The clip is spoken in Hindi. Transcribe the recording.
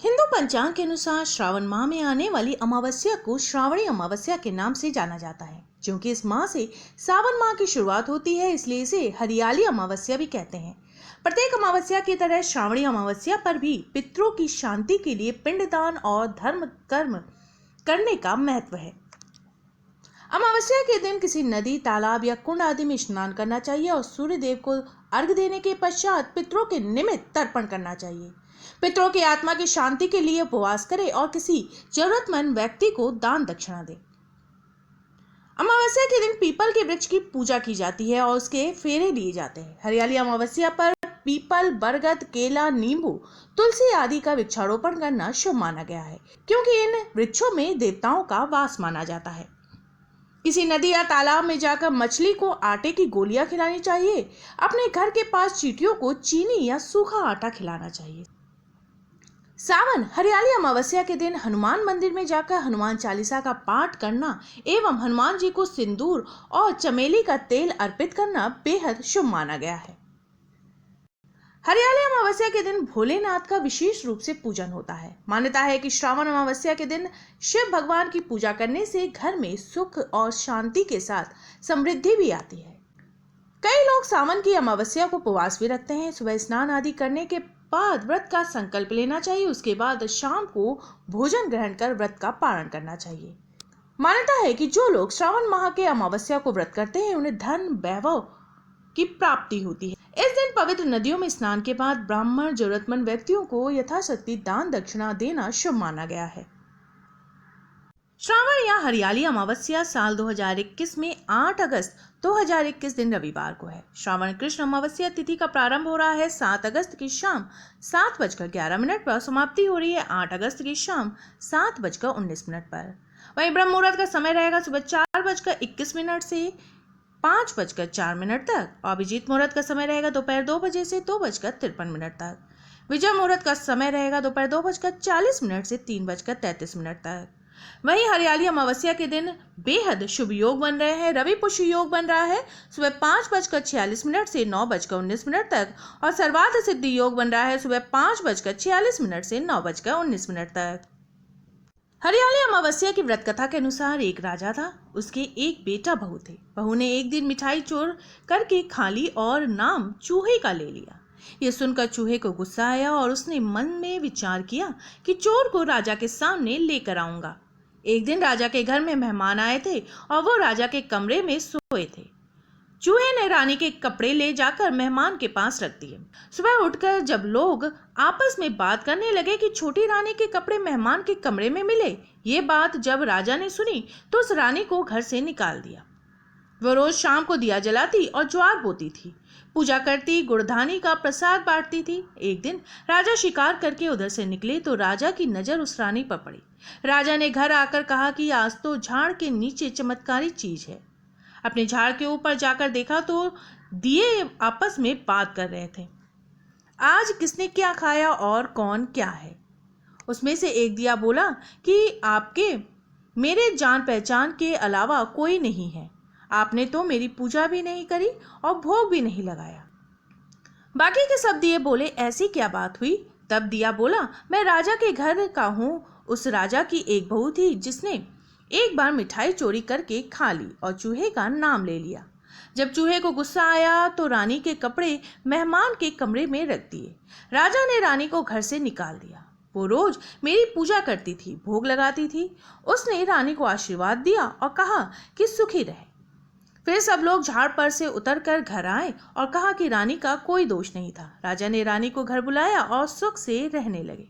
हिंदू पंचांग के अनुसार श्रावण माह में आने वाली अमावस्या को श्रावणी अमावस्या के नाम से जाना जाता है। क्योंकि इस माह से सावन माह की शुरुआत होती है, इसलिए इसे हरियाली अमावस्या भी कहते हैं। प्रत्येक अमावस्या की तरह श्रावणी अमावस्या पर भी पितरों की शांति के लिए पिंडदान और धर्म कर्म करने का महत्व है। अमावस्या के दिन किसी नदी, तालाब या कुंड आदि में स्नान करना चाहिए और सूर्य देव को अर्घ्य देने के पश्चात पितरों के निमित्त तर्पण करना चाहिए। पितरों की आत्मा की शांति के लिए उपवास करें और किसी जरूरतमंद व्यक्ति को दान दक्षिणा दें। अमावस्या के दिन पीपल के वृक्ष की पूजा की जाती है और उसके फेरे लिए जाते हैं। हरियाली अमावस्या पर पीपल, बरगद, केला, नींबू, तुलसी आदि का वृक्षारोपण करना शुभ माना गया है, क्योंकि इन वृक्षों में देवताओं का वास माना जाता है। किसी नदी या तालाब में जाकर मछली को आटे की गोलियां खिलानी चाहिए। अपने घर के पास चींटियों को चीनी या सूखा आटा खिलाना चाहिए। सावन हरियाली अमावस्या के दिन हनुमान मंदिर में जाकर हनुमान चालीसा का पाठ करना एवं हनुमान जी को सिंदूर और चमेली का तेल अर्पित करना बेहद शुभ माना गया है। हरियाली अमावस्या के दिन भोलेनाथ का विशेष रूप से पूजन होता है। मान्यता है कि श्रावण अमावस्या के दिन शिव भगवान की पूजा करने से घर में सुख और शांति के साथ समृद्धि भी आती है। कई लोग सावन की अमावस्या को उपवास भी रखते हैं। सुबह स्नान आदि करने के बाद व्रत का संकल्प लेना चाहिए। उसके बाद शाम को भोजन ग्रहण कर व्रत का पारण करना चाहिए। मान्यता है कि जो लोग श्रावण माह के अमावस्या को व्रत करते हैं उन्हें धन वैभव की प्राप्ति होती है। इस दिन पवित्र नदियों में स्नान के बाद ब्राह्मण जरूरतमंद व्यक्तियों को यथाशक्ति दान दक्षिणा देना शुभ माना गया है। श्रावण या हरियाली अमावस्या साल 2021 में 8 अगस्त 2021 दिन रविवार को है। श्रावण कृष्ण अमावस्या तिथि का प्रारंभ हो रहा है 7 अगस्त की शाम 7:11 पर, समाप्ति हो रही है 8 अगस्त की शाम 7:19 पर। वहीं ब्रह्म मुहूर्त का समय रहेगा सुबह 4:21 से 5:04 तक। अभिजीत मुहूर्त का समय रहेगा दोपहर 2 बजे से 2:53 तक। विजय मुहूर्त का समय रहेगा दोपहर 2:40 से 3:33 तक। वहीं हरियाली अमावस्या के दिन बेहद शुभ योग बन रहे हैं। रवि पुष्य योग बन रहा है सुबह 5:46 से 9:19 तक और सर्वार्थ सिद्धि योग बन रहा है सुबह 5:46 से 9:19 तक। हरियाली अमावस्या की व्रत कथा के अनुसार एक राजा था, उसके एक बेटा बहू थे। बहू ने एक दिन मिठाई चोर करके खा ली और नाम चूहे का ले लिया। यह सुनकर चूहे को गुस्सा आया और उसने मन में विचार किया कि चोर को राजा के सामने लेकर आऊंगा। एक दिन राजा के घर में मेहमान आए थे और वो राजा के कमरे में सोए थे। चूहे ने रानी के कपड़े ले जाकर मेहमान के पास रख दिए। सुबह उठकर जब लोग आपस में बात करने लगे कि छोटी रानी के कपड़े मेहमान के कमरे में मिले, ये बात जब राजा ने सुनी तो उस रानी को घर से निकाल दिया। वो रोज शाम को दिया जलाती और ज्वार बोती थी, पूजा करती, गुड़धानी का प्रसाद बांटती थी। एक दिन राजा शिकार करके उधर से निकले तो राजा की नजर उस रानी पर पड़ी। राजा ने घर आकर कहा कि आज तो झाड़ के नीचे चमत्कारी चीज है। अपने झाड़ के ऊपर जाकर देखा तो दिए आपस में बात कर रहे थे, आज किसने क्या खाया और कौन क्या है। उसमें से एक दिया बोला कि आपके मेरे जान पहचान के अलावा कोई नहीं है। आपने तो मेरी पूजा भी नहीं करी और भोग भी नहीं लगाया। बाकी के सब दिए बोले, ऐसी क्या बात हुई। तब दिया बोला, मैं राजा के घर का हूँ। उस राजा की एक बहू थी जिसने एक बार मिठाई चोरी करके खा ली और चूहे का नाम ले लिया। जब चूहे को गुस्सा आया तो रानी के कपड़े मेहमान के कमरे में रख दिए। राजा ने रानी को घर से निकाल दिया। वो रोज मेरी पूजा करती थी, भोग लगाती थी। उसने रानी को आशीर्वाद दिया और कहा कि सुखी रहे। फिर सब लोग झाड़ पर से उतरकर घर आए और कहा कि रानी का कोई दोष नहीं था। राजा ने रानी को घर बुलाया और सुख से रहने लगे।